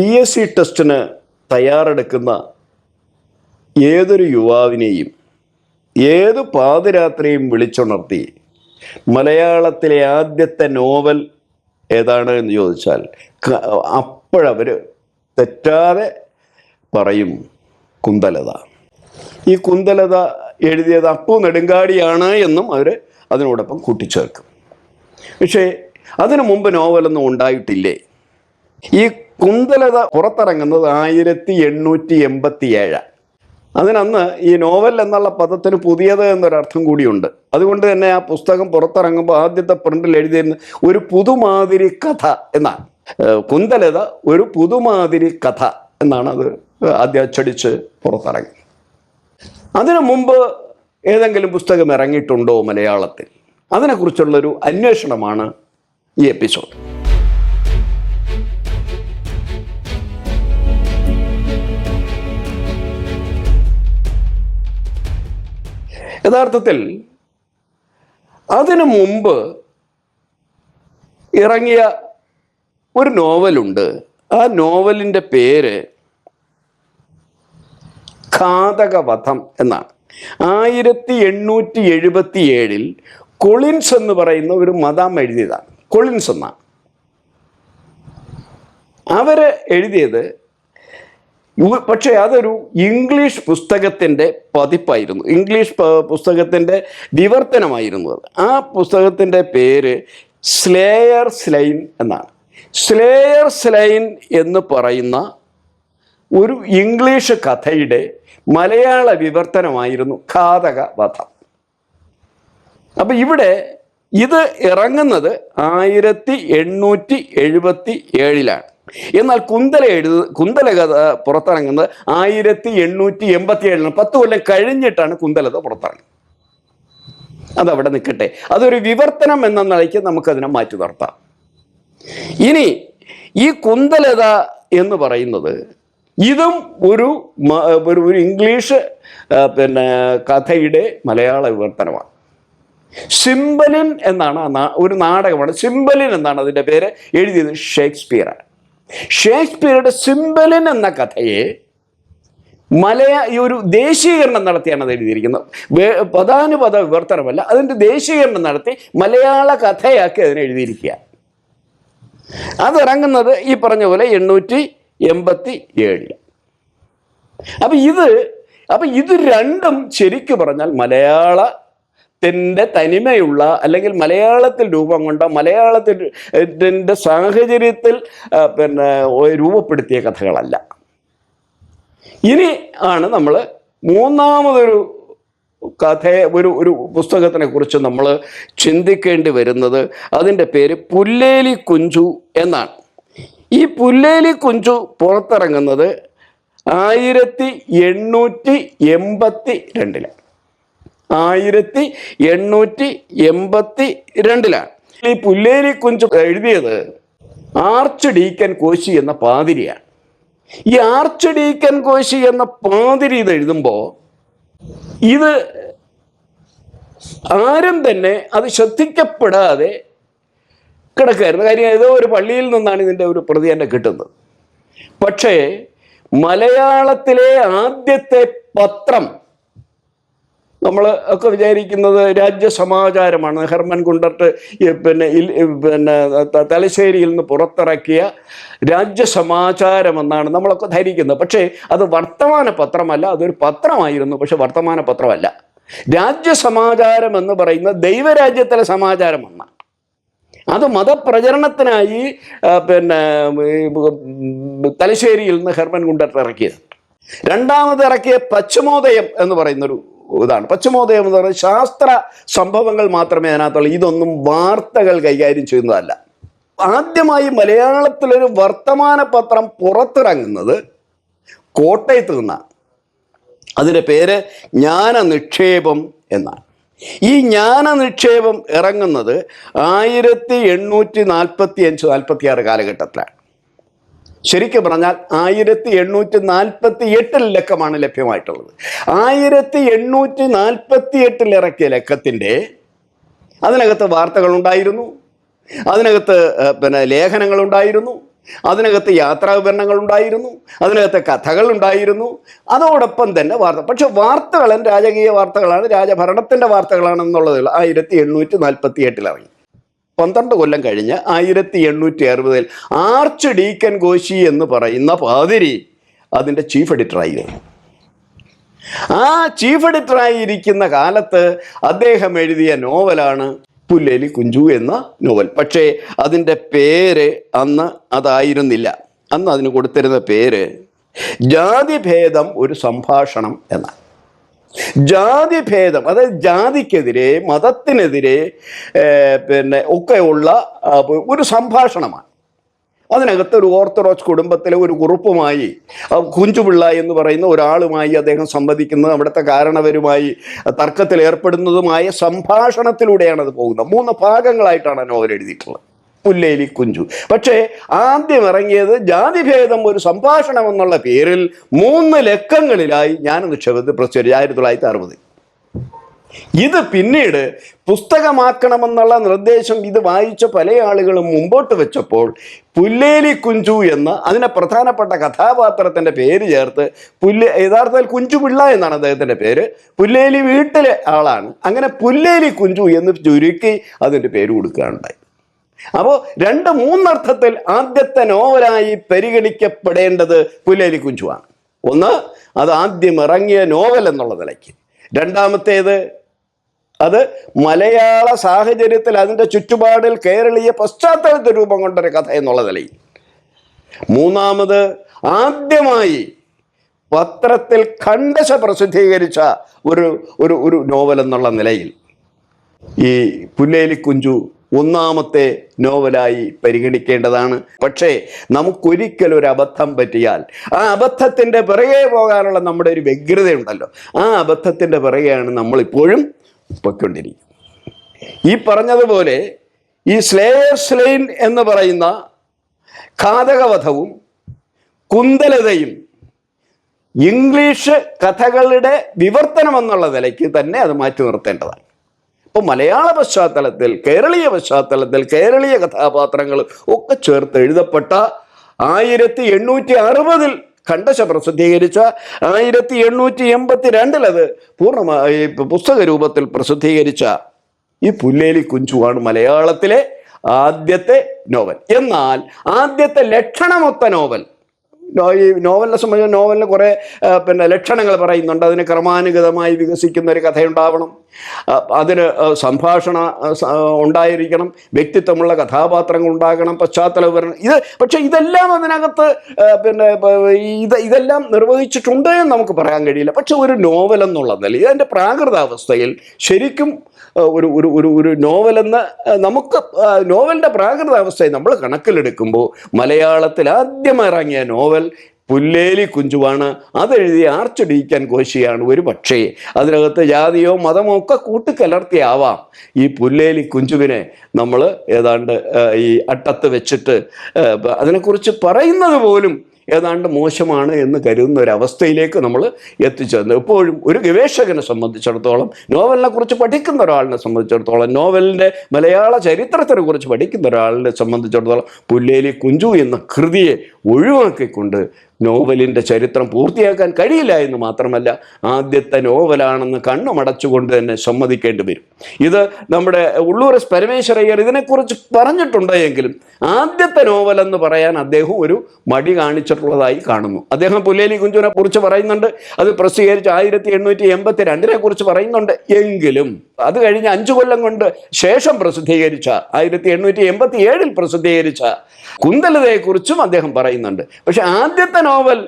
PSC ടെസ്റ്റിന് തയ്യാറെടുക്കുന്ന ഏതൊരു യുവാവിനെയും ഏത് പാതിരാത്രിയും വിളിച്ചുണർത്തി മലയാളത്തിലെ ആദ്യത്തെ നോവൽ ഏതാണ് എന്ന് ചോദിച്ചാൽ അപ്പോഴവർ തെറ്റാതെ പറയും കുന്തലത. ഈ കുന്തലത എഴുതിയത് അപ്പു നെടുങ്കാടിയാണ് എന്നും അവർ അതിനോടൊപ്പം കൂട്ടിച്ചേർക്കും. പക്ഷേ അതിനു മുമ്പ് നോവലൊന്നും ഉണ്ടായിട്ടില്ലേ? ഈ കുന്തലത പുറത്തിറങ്ങുന്നത് 1887. അതിനന്ന് ഈ നോവൽ എന്നുള്ള പദത്തിന് പുതിയത് എന്നൊരർത്ഥം കൂടിയുണ്ട്. അതുകൊണ്ട് തന്നെ ആ പുസ്തകം പുറത്തിറങ്ങുമ്പോൾ ആദ്യത്തെ പ്രിന്റിൽ എഴുതിയിരുന്ന ഒരു പുതുമാതിരി കഥ എന്നാണ്. കുന്തലത ഒരു പുതുമാതിരി കഥ എന്നാണ് അത് ആദ്യം അച്ചടിച്ച് പുറത്തിറങ്ങി. അതിനു മുമ്പ് ഏതെങ്കിലും പുസ്തകം ഇറങ്ങിയിട്ടുണ്ടോ മലയാളത്തിൽ? അതിനെക്കുറിച്ചുള്ളൊരു അന്വേഷണമാണ് ഈ എപ്പിസോഡ്. യഥാർത്ഥത്തിൽ അതിനു മുമ്പ് ഇറങ്ങിയ ഒരു നോവലുണ്ട്. ആ നോവലിൻ്റെ പേര് ഘാതകവധം എന്നാണ്. 1877 കൊളിൻസ് എന്ന് പറയുന്ന ഒരു മദാം എഴുതിയതാണ്. കൊളിൻസ് എന്നാണ് അവർ എഴുതിയത്. പക്ഷേ അതൊരു ഇംഗ്ലീഷ് പുസ്തകത്തിൻ്റെ പതിപ്പായിരുന്നു, ഇംഗ്ലീഷ് പുസ്തകത്തിൻ്റെ വിവർത്തനമായിരുന്നു അത്. ആ പുസ്തകത്തിൻ്റെ പേര് സ്ലേയർ സ്ലൈൻ എന്നാണ്. സ്ലേയർ സ്ലൈൻ എന്ന് പറയുന്ന ഒരു ഇംഗ്ലീഷ് കഥയുടെ മലയാള വിവർത്തനമായിരുന്നു ഘാതകവധം. അപ്പം ഇവിടെ ഇത് ഇറങ്ങുന്നത് 1877. എന്നാൽ കുന്തലകഥ പുറത്തിറങ്ങുന്നത് 1887. 10 കൊല്ലം കഴിഞ്ഞിട്ടാണ് കുന്തലത പുറത്തിറങ്ങുന്നത്. അതവിടെ നിൽക്കട്ടെ, അതൊരു വിവർത്തനം എന്ന നിലയ്ക്ക് നമുക്കതിനെ മാറ്റി നിർത്താം. ഇനി ഈ കുന്തലത എന്ന് പറയുന്നത് ഇതും ഒരു ഇംഗ്ലീഷ് കഥയുടെ മലയാള വിവർത്തനമാണ്. സിംബലിൻ എന്നാണ് ഒരു നാടകമാണ്. സിംബലിൻ എന്നാണ് അതിൻ്റെ പേര്. എഴുതിയത് ഷേക്സ്പിയറാണ്. ഷേക്സ്പിയറുടെ സിംബലിൻ എന്ന കഥയെ ഈ ഒരു ദേശീകരണം നടത്തിയാണ് അത് എഴുതിയിരിക്കുന്നത്. പദാനുപദ വിവർത്തനമല്ല, അതിൻ്റെ ദേശീകരണം നടത്തി മലയാള കഥയാക്കി അതിനെ എഴുതിയിരിക്കുക. അതിറങ്ങുന്നത് ഈ പറഞ്ഞ പോലെ 1887. അപ്പം ഇത് രണ്ടും ശരിക്കു പറഞ്ഞാൽ മലയാളത്തിൻ്റെ തനിമയുള്ള അല്ലെങ്കിൽ മലയാളത്തിൽ രൂപം കൊണ്ട മലയാളത്തിൻ്റെ സാഹചര്യത്തിൽ രൂപപ്പെടുത്തിയ കഥകളല്ല. ഇനി ആണ് നമ്മൾ മൂന്നാമതൊരു ഒരു പുസ്തകത്തിനെ കുറിച്ച് നമ്മൾ ചിന്തിക്കേണ്ടി വരുന്നത്. അതിൻ്റെ പേര് പുല്ലേലി കുഞ്ചു എന്നാണ്. ഈ പുല്ലേലി കുഞ്ചു പുറത്തിറങ്ങുന്നത് 1882. 1882. ഈ പുല്ലേലി കുഞ്ചു എഴുതിയത് ആർച്ച് ഡീക്കൻ കോശി എന്ന പാതിരിയാണ്. ഈ ആർച്ച് ഡീക്കൻ കോശി എന്ന പാതിരി ഇത് എഴുതുമ്പോൾ ഇത് ആരും തന്നെ അത് ശ്രദ്ധിക്കപ്പെടാതെ കിടക്കുകയായിരുന്നു. കാര്യം ഏതോ ഒരു പള്ളിയിൽ നിന്നാണ് ഇതിൻ്റെ ഒരു പ്രതി തന്നെ കിട്ടുന്നത്. പക്ഷേ മലയാളത്തിലെ ആദ്യത്തെ പത്രം നമ്മൾ ഒക്കെ വിചാരിക്കുന്നത് രാജ്യസമാചാരമാണ്. ഹെർമൻ ഗുണ്ടർട്ട് തലശ്ശേരിയിൽ നിന്ന് പുറത്തിറക്കിയ രാജ്യസമാചാരം എന്നാണ് നമ്മളൊക്കെ ധരിക്കുന്നത്. പക്ഷേ അത് വർത്തമാന പത്രമല്ല, അതൊരു പത്രമായിരുന്നു, പക്ഷെ വർത്തമാന പത്രമല്ല. രാജ്യസമാചാരം എന്ന് പറയുന്ന ദൈവരാജ്യത്തിലെ സമാചാരമാണ്. അത് മതപ്രചരണത്തിനായി തലശ്ശേരിയിൽ നിന്ന് ഹെർമൻ ഗുണ്ടർട്ട് ഇറക്കിയത്. രണ്ടാമത് ഇറക്കിയ പശ്ചിമോദയം എന്ന് പറയുന്നൊരു ഇതാണ്. പശ്ചിമോദയം എന്ന് പറയുന്നത് ശാസ്ത്ര സംഭവങ്ങൾ മാത്രമേ അതിനകത്തുള്ളൂ. ഇതൊന്നും വാർത്തകൾ കൈകാര്യം ചെയ്യുന്നതല്ല. ആദ്യമായി മലയാളത്തിലൊരു വർത്തമാന പത്രം പുറത്തിറങ്ങുന്നത് കോട്ടയത്ത് നിന്നാണ്. അതിൻ്റെ പേര് ജ്ഞാനനിക്ഷേപം എന്നാണ്. ഈ ജ്ഞാനനിക്ഷേപം ഇറങ്ങുന്നത് 1845-46 കാലഘട്ടത്തിലാണ്. ശരിക്കും പറഞ്ഞാൽ 1848 ലക്കമാണ് ലഭ്യമായിട്ടുള്ളത്. 1848 ഇറക്കിയ ലക്കത്തിൻ്റെ അതിനകത്ത് വാർത്തകളുണ്ടായിരുന്നു, അതിനകത്ത് ലേഖനങ്ങളുണ്ടായിരുന്നു, അതിനകത്ത് യാത്രാ വിവരണങ്ങൾ ഉണ്ടായിരുന്നു, അതിനകത്ത് കഥകൾ ഉണ്ടായിരുന്നു, അതോടൊപ്പം തന്നെ വാർത്ത. പക്ഷെ വാർത്തകളും രാജകീയ വാർത്തകളാണ്, രാജഭരണത്തിൻ്റെ വാർത്തകളാണെന്നുള്ളത് 1848 ഇറങ്ങി. 12 കൊല്ലം കഴിഞ്ഞ് 1860 ആർച്ച് ഡീക്കൻ കോശി എന്ന് പറയുന്ന പാതിരി അതിൻ്റെ ചീഫ് എഡിറ്ററായിരുന്നു. ആ ചീഫ് എഡിറ്ററായിരിക്കുന്ന കാലത്ത് അദ്ദേഹം എഴുതിയ നോവലാണ് പുല്ലേലി കുഞ്ചു എന്ന നോവൽ. പക്ഷേ അതിൻ്റെ പേര് അന്ന് അതായിരുന്നില്ല. അന്ന് അതിന് കൊടുത്തിരുന്ന പേര് ജാതിഭേദം ഒരു സംഭാഷണം എന്നാണ്. ജാതിഭേദം, അതായത് ജാതിക്കെതിരെ, മതത്തിനെതിരെ ഒക്കെയുള്ള ഒരു സംഭാഷണമാണ്. അതിനകത്ത് ഒരു ഓർത്തഡോക്സ് കുടുംബത്തിലെ ഒരു കുറുപ്പുമായി, കുഞ്ചുപിള്ള എന്ന് പറയുന്ന ഒരാളുമായി അദ്ദേഹം സംവദിക്കുന്നത്, അവിടുത്തെ കാരണവരുമായി തർക്കത്തിൽ ഏർപ്പെടുന്നതുമായ സംഭാഷണത്തിലൂടെയാണ് അത് പോകുന്നത്. 3 ഭാഗങ്ങളായിട്ടാണ് നോവൽ എഴുതിയിട്ടുള്ളത് പുല്ലേലി കുഞ്ചു. പക്ഷേ ആദ്യം ഇറങ്ങിയത് ജാതിഭേദം ഒരു സംഭാഷണം എന്നുള്ള പേരിൽ 3 ലക്കങ്ങളിലായി ജ്ഞാനനിക്ഷേപത്തിൽ പ്രസിദ്ധീകരിച്ചു 1960. ഇത് പിന്നീട് പുസ്തകമാക്കണമെന്നുള്ള നിർദ്ദേശം ഇത് വായിച്ച പല ആളുകളും മുമ്പോട്ട് വെച്ചപ്പോൾ പുല്ലേലി കുഞ്ചു എന്ന അതിനെ പ്രധാനപ്പെട്ട കഥാപാത്രത്തിൻ്റെ പേര് ചേർത്ത് യഥാർത്ഥത്തിൽ കുഞ്ചുപിള്ള എന്നാണ് അദ്ദേഹത്തിൻ്റെ പേര്, പുല്ലേലി വീട്ടിലെ ആളാണ്, അങ്ങനെ പുല്ലേലി കുഞ്ചു എന്ന് ചുരുക്കി അതിൻ്റെ പേര് കൊടുക്കുകയുണ്ടായി. അപ്പോൾ 2-3 അർത്ഥത്തിൽ ആദ്യത്തെ നോവലായി പരിഗണിക്കപ്പെടേണ്ടത് പുല്ലേലി കുഞ്ചുവാണ്. ഒന്ന്, അത് ആദ്യം ഇറങ്ങിയ നോവൽ എന്നുള്ള നിലയ്ക്ക്. രണ്ടാമത്തേത്, അത് മലയാള സാഹചര്യത്തിൽ അതിൻ്റെ ചുറ്റുപാടിൽ കേരളീയ പശ്ചാത്തലത്തിൽ രൂപം കൊണ്ടൊരു കഥ എന്നുള്ള നിലയിൽ. മൂന്നാമത്, ആദ്യമായി പത്രത്തിൽ ഖണ്ഡശ പ്രസിദ്ധീകരിച്ച ഒരു നോവൽ എന്നുള്ള നിലയിൽ ഈ പുല്ലേലി കുഞ്ചു ഒന്നാമത്തെ നോവലായി പരിഗണിക്കേണ്ടതാണ്. പക്ഷേ നമുക്കൊരിക്കലും ഒരു അബദ്ധം പറ്റിയാൽ ആ അബദ്ധത്തിൻ്റെ പിറകെ പോകാനുള്ള നമ്മുടെ ഒരു വ്യഗ്രതയുണ്ടല്ലോ, ആ അബദ്ധത്തിൻ്റെ പിറകെയാണ് നമ്മളിപ്പോഴും പൊയ്ക്കൊണ്ടിരിക്കും. ഈ പറഞ്ഞതുപോലെ ഈ സ്ലേയേഴ്സ് ലൈൻ എന്ന് പറയുന്ന ഘാതകവധവും കുന്തലതയും ഇംഗ്ലീഷ് കഥകളുടെ വിവർത്തനം എന്നുള്ള നിലയ്ക്ക് തന്നെ അത് മാറ്റി നിർത്തേണ്ടതാണ്. ഇപ്പോൾ മലയാള പശ്ചാത്തലത്തിൽ, കേരളീയ പശ്ചാത്തലത്തിൽ കേരളീയ കഥാപാത്രങ്ങൾ ഒക്കെ ചേർത്ത് എഴുതപ്പെട്ട 1860 ഖണ്ഡശ പ്രസിദ്ധീകരിച്ച 1882 അത് പൂർണ്ണമായി പുസ്തക രൂപത്തിൽ പ്രസിദ്ധീകരിച്ച ഈ പുല്ലേലി കുഞ്ചുവാണ് മലയാളത്തിലെ ആദ്യത്തെ നോവൽ. എന്നാൽ ആദ്യത്തെ ലക്ഷണമൊത്ത നോവൽ, ഈ നോവലിനെ സംബന്ധിച്ച് നോവലിന് കുറേ ലക്ഷണങ്ങൾ പറയുന്നുണ്ട്. അതിന് ക്രമാനുഗതമായി വികസിക്കുന്ന ഒരു കഥയുണ്ടാവണം, അതിന് സംഭാഷണ ഉണ്ടായിരിക്കണം, വ്യക്തിത്വമുള്ള കഥാപാത്രങ്ങൾ ഉണ്ടാകണം, പശ്ചാത്തല വിവരണം. പക്ഷേ ഇതെല്ലാം അതിനകത്ത് ഇതെല്ലാം നിർവഹിച്ചിട്ടുണ്ട് എന്ന് നമുക്ക് പറയാൻ കഴിയില്ല. പക്ഷെ ഒരു നോവൽ എന്നുള്ള നിലയിൽ അതിൻ്റെ പ്രാകൃതാവസ്ഥയിൽ ശരിക്കും ഒരു നോവലെന്ന് നമുക്ക് നോവലിൻ്റെ പ്രാകൃതാവസ്ഥയെ നമ്മൾ കണക്കിലെടുക്കുമ്പോൾ മലയാളത്തിൽ ആദ്യമായി ഇറങ്ങിയ നോവൽ പുല്ലേലി കുഞ്ചുവാണ്. അതെഴുതിയ ആർച്ച് ഡീക്കൻ കോശിയാണ്. ഒരു പക്ഷേ അതിനകത്ത് ജാതിയോ മതമോ ഒക്കെ കൂട്ടിക്കലർത്തിയാവാം ഈ പുല്ലേലി കുഞ്ചുവിനെ നമ്മൾ ഏതാണ്ട് ഈ അട്ടത്ത് വെച്ചിട്ട് അതിനെക്കുറിച്ച് പറയുന്നത് പോലും ഏതാണ്ട് മോശമാണ് എന്ന് കരുതുന്ന ഒരവസ്ഥയിലേക്ക് നമ്മൾ എത്തിച്ചേർന്നത്. എപ്പോഴും ഒരു ഗവേഷകനെ സംബന്ധിച്ചിടത്തോളം, നോവലിനെ കുറിച്ച് പഠിക്കുന്ന ഒരാളിനെ സംബന്ധിച്ചിടത്തോളം, നോവലിൻ്റെ മലയാള ചരിത്രത്തിനെ കുറിച്ച് പഠിക്കുന്ന ഒരാളിനെ സംബന്ധിച്ചിടത്തോളം പുല്ലേലി കുഞ്ചു എന്ന കൃതിയെ ഒഴിവാക്കിക്കൊണ്ട് നോവലിൻ്റെ ചരിത്രം പൂർത്തിയാക്കാൻ കഴിയില്ല എന്ന് മാത്രമല്ല, ആദ്യത്തെ നോവലാണെന്ന് കണ്ണുമടച്ചുകൊണ്ട് തന്നെ സമ്മതിക്കേണ്ടി വരും. ഇത് നമ്മുടെ ഉള്ളൂർ എസ് പരമേശ്വരയ്യർ ഇതിനെക്കുറിച്ച് പറഞ്ഞിട്ടുണ്ടെങ്കിലും ആദ്യത്തെ നോവലെന്ന് പറയാൻ അദ്ദേഹം ഒരു മടി കാണിച്ചിട്ടുള്ളതായി കാണുന്നു. അദ്ദേഹം പുല്ലേലി കുഞ്ചുവിനെ കുറിച്ച് പറയുന്നുണ്ട്, അത് പ്രസിദ്ധീകരിച്ച് 1882 കുറിച്ച് പറയുന്നുണ്ട്. എങ്കിലും അത് കഴിഞ്ഞ് 5 കൊല്ലം കൊണ്ട് ശേഷം പ്രസിദ്ധീകരിച്ച 1887 പ്രസിദ്ധീകരിച്ച കുന്തലതയെക്കുറിച്ചും അദ്ദേഹം പറയുന്നുണ്ട്. പക്ഷെ ആദ്യത്തെ നോവൽ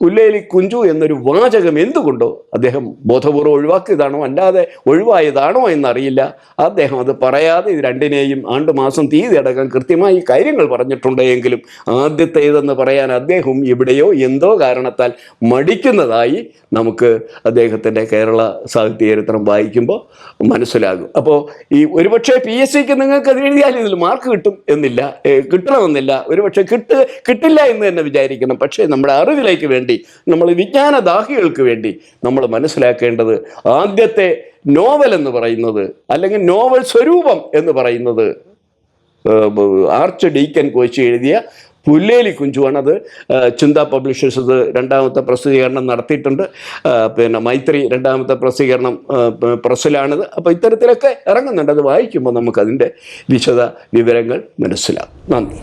പുല്ലേലി കുഞ്ചു എന്നൊരു വാചകം എന്തുകൊണ്ടോ അദ്ദേഹം ബോധപൂർവ്വം ഒഴിവാക്കിയതാണോ അല്ലാതെ ഒഴിവായതാണോ എന്നറിയില്ല. അദ്ദേഹം അത് പറയാതെ ഇത് രണ്ടിനെയും ആണ്ടുമാസം തീയതി അടക്കം കൃത്യമായി കാര്യങ്ങൾ പറഞ്ഞിട്ടുണ്ടെങ്കിലും ആദ്യത്തേതെന്ന് പറയാൻ അദ്ദേഹം എവിടെയോ എന്തോ കാരണത്താൽ മടിക്കുന്നതായി നമുക്ക് അദ്ദേഹത്തിൻ്റെ കേരള സാഹിത്യ ചരിത്രം വായിക്കുമ്പോൾ മനസ്സിലാകും. അപ്പോൾ ഈ ഒരുപക്ഷെ PSCക്ക് നിങ്ങൾക്ക് അത് എഴുതിയാൽ ഇതിൽ മാർക്ക് കിട്ടും എന്നില്ല, കിട്ടണമെന്നില്ല, ഒരുപക്ഷെ കിട്ടില്ല എന്ന് തന്നെ വിചാരിക്കണം. പക്ഷേ നമ്മുടെ അറിവിലേക്ക് വേണ്ടി, നമ്മൾ വിജ്ഞാനദാഹികൾക്ക് വേണ്ടി നമ്മൾ മനസ്സിലാക്കേണ്ടത് ആദ്യത്തെ നോവൽ എന്ന് പറയുന്നത്, അല്ലെങ്കിൽ നോവൽ സ്വരൂപം എന്ന് പറയുന്നത് ആർച്ച് ഡീക്കൻ കോശി എഴുതിയ പുല്ലേലി കുഞ്ചുവാണ്. അത് ചിന്ത പബ്ലിഷേഴ്സ് അത് രണ്ടാമത്തെ പ്രസിദ്ധീകരണം നടത്തിയിട്ടുണ്ട്. പിന്നെ മൈത്രി രണ്ടാമത്തെ പ്രസിദ്ധീകരണം പ്രസ്സിലാണിത്. അപ്പോൾ ഇത്തരത്തിലൊക്കെ ഇറങ്ങുന്നുണ്ട്. അത് വായിക്കുമ്പോൾ നമുക്കതിൻ്റെ വിശദ വിവരങ്ങൾ മനസ്സിലാവും. നന്ദി.